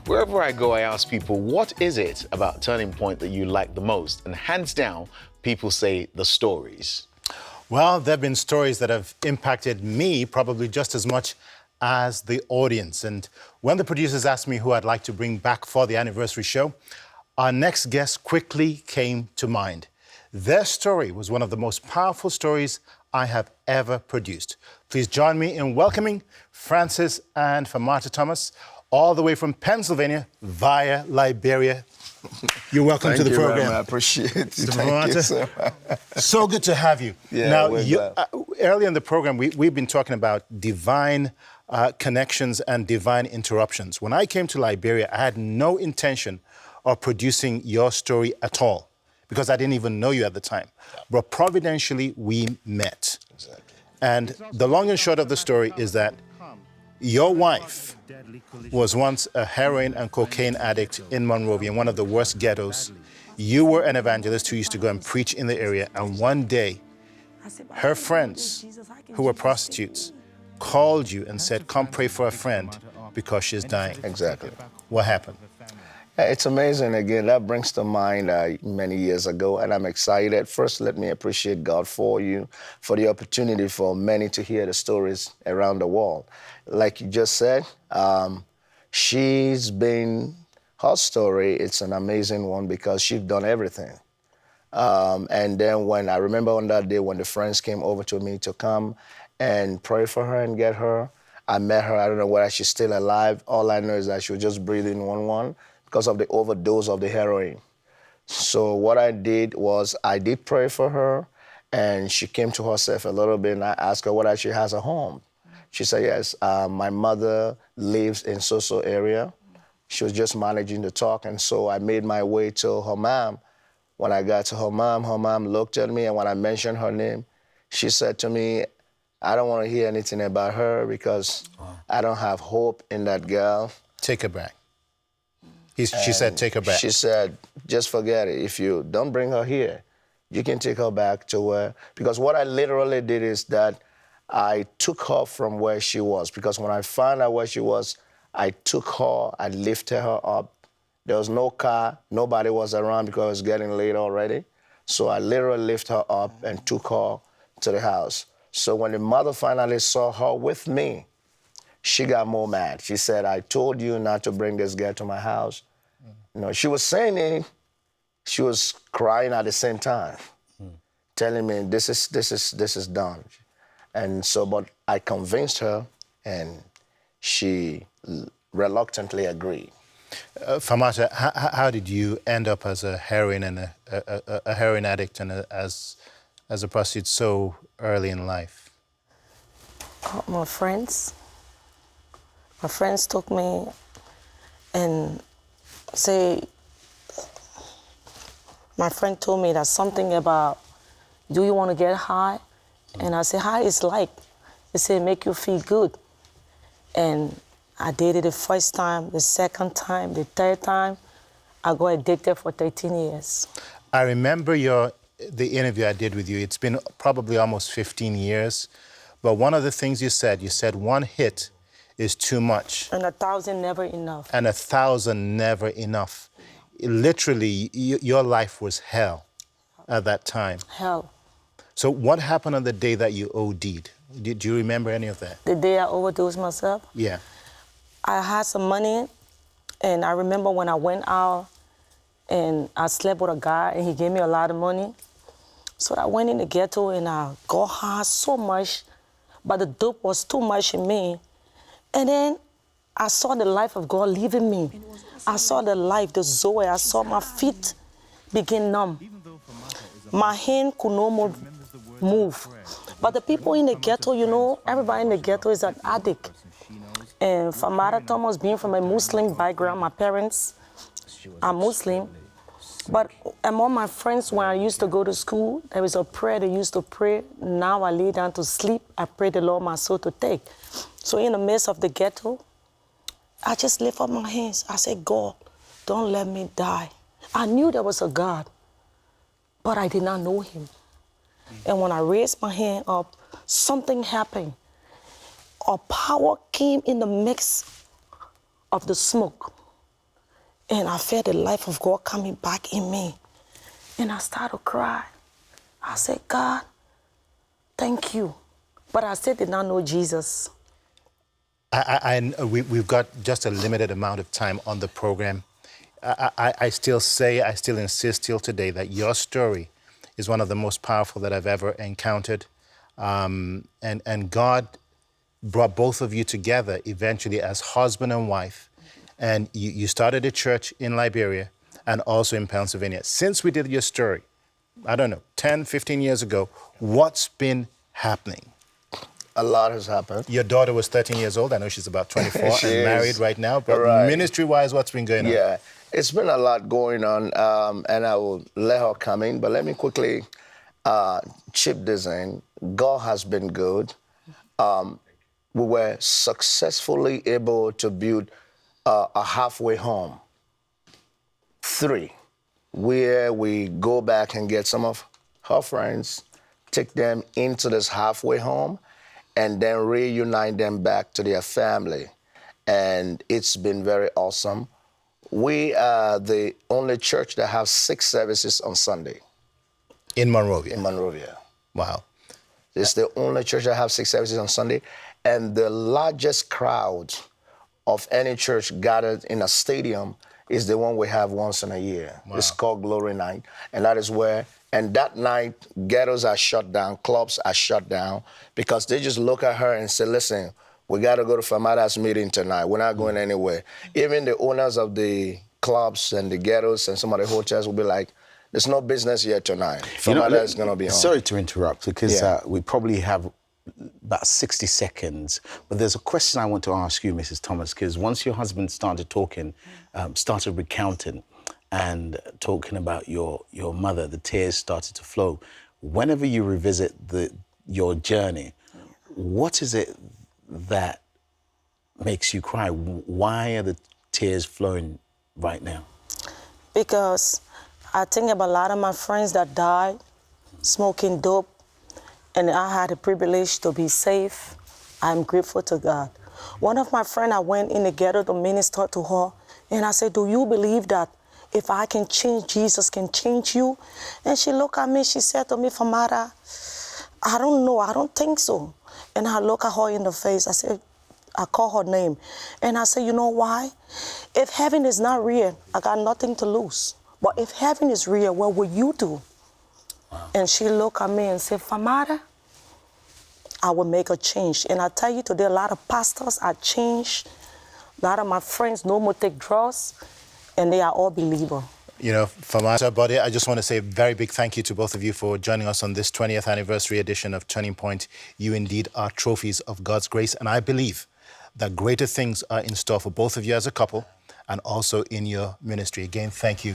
Wherever I go, I ask people, what is it about Turning Point that you like the most? And hands down, people say the stories. Well, there have been stories that have impacted me probably just as much as the audience. And when the producers asked me who I'd like to bring back for the anniversary show, our next guest quickly came to mind. Their story was one of the most powerful stories I have ever produced. Please join me in welcoming Francis and Famata Thomas, all the way from Pennsylvania via Liberia. You're welcome to the program. I appreciate it. Thank you, sir. So good to have you. Yeah, now, earlier in the program, we've been talking about divine connections and divine interruptions. When I came to Liberia, I had no intention of producing your story at all because I didn't even know you at the time. But providentially, we met. Exactly. And the long and short of the story is that your wife was once a heroin and cocaine addict in Monrovia, in one of the worst ghettos. You were an evangelist who used to go and preach in the area, and one day, her friends, who were prostitutes, called you and said, come pray for a friend because she's dying. Exactly. What happened? It's amazing. Again, that brings to mind many years ago, and I'm excited. First, let me appreciate God for you, for the opportunity for many to hear the stories around the world. Like you just said, her story, it's an amazing one because she's done everything. And then when I remember on that day when the friends came over to me to come and pray for her and get her, I met her. I don't know whether she's still alive. All I know is that she was just breathing one because of the overdose of the heroin. So what I did was I did pray for her, and she came to herself a little bit, and I asked her whether she has a home. She said, yes, my mother lives in so-so area. She was just managing to talk, and so I made my way to her mom. When I got to her mom looked at me, and when I mentioned her name, she said to me, I don't want to hear anything about her because I don't have hope in that girl. Take her back. She said, take her back. She said, just forget it. If you don't bring her here, you can take her back to where... Because what I literally did is that I took her from where she was. Because when I found out where she was, I took her, I lifted her up. There was no car, nobody was around because it was getting late already. So I literally lifted her up and took her to the house. So when the mother finally saw her with me, she got more mad. She said, I told you not to bring this girl to my house. You know, she was saying it, she was crying at the same time, telling me this is done. And so, but I convinced her, and she reluctantly agreed. Famata, how did you end up as a heroin and a heroin addict and as a prostitute so early in life? My friends took me and my friend told me that something about, do you want to get high? And I said, high is like. They said, make you feel good. And I did it the first time, the second time, the third time. I got addicted for 13 years. I remember the interview I did with you. It's been probably almost 15 years. But one of the things you said one hit is too much. And 1,000 never enough. And 1,000 never enough. Literally, your life was hell at that time. Hell. So what happened on the day that you OD'd? Do you remember any of that? The day I overdosed myself? Yeah. I had some money, and I remember when I went out and I slept with a guy, and he gave me a lot of money. So I went in the ghetto, and I got high so much, but the dope was too much in me. And then I saw the life of God leaving me. I saw the life, the Zoe. I saw my feet begin numb. My hand could no more move. But the people in the ghetto, you know, everybody in the ghetto is an addict. And Famata Thomas, being from a Muslim background, my parents are Muslim. But among my friends, when I used to go to school, there was a prayer they used to pray. Now I lay down to sleep, I pray the Lord my soul to take. So in the midst of the ghetto, I just lift up my hands. I said, God, don't let me die. I knew there was a God, but I did not know him. And when I raised my hand up, something happened. A power came in the mix of the smoke. And I felt the life of God coming back in me. And I started to cry. I said, God, thank you. But I still did not know Jesus. We've got just a limited amount of time on the program. I still insist till today that your story is one of the most powerful that I've ever encountered. And God brought both of you together eventually as husband and wife. And you started a church in Liberia and also in Pennsylvania. Since we did your story, I don't know, 10, 15 years ago, what's been happening? A lot has happened. Your daughter was 13 years old. I know she's about 24 She and married is. right now. But Right. ministry-wise, what's been going on? Yeah, it's been a lot going on, and I will let her come in. But let me quickly chip this in. God has been good. We were successfully able to build a halfway home. 3, where we go back and get some of her friends, take them into this halfway home, and then reunite them back to their family. And it's been very awesome. We are the only church that has 6 services on Sunday. In Monrovia? In Monrovia. Wow. It's the only church that has 6 services on Sunday. And the largest crowd of any church gathered in a stadium is the one we have once in a year. Wow. It's called Glory Night. And that is where, and that night, ghettos are shut down, clubs are shut down, because they just look at her and say, listen, we got to go to Famata's meeting tonight. We're not going anywhere. Even the owners of the clubs and the ghettos and some of the hotels will be like, there's no business here tonight. Famata is going to be home. Sorry to interrupt, because Yeah. we probably have about 60 seconds, but there's a question I want to ask you, Mrs. Thomas, because once your husband started talking, started recounting and talking about your mother, the tears started to flow. Whenever you revisit your journey, what is it that makes you cry? Why are the tears flowing right now? Because I think about a lot of my friends that died smoking dope, and I had the privilege to be safe. I'm grateful to God. One of my friends, I went in the ghetto to minister to her, and I said, do you believe that if I can change, Jesus can change you? And she looked at me, she said to me, Famata, I don't know, I don't think so. And I look at her in the face, I call her name, and I said, you know why? If heaven is not real, I got nothing to lose. But if heaven is real, what will you do? Wow. And she looked at me and said, Famata, I will make a change. And I tell you today, a lot of pastors are changed. A lot of my friends no more take drugs, and they are all believers. You know, Famata, Bode, I just want to say a very big thank you to both of you for joining us on this 20th anniversary edition of Turning Point. You indeed are trophies of God's grace, and I believe that greater things are in store for both of you as a couple and also in your ministry. Again, thank you.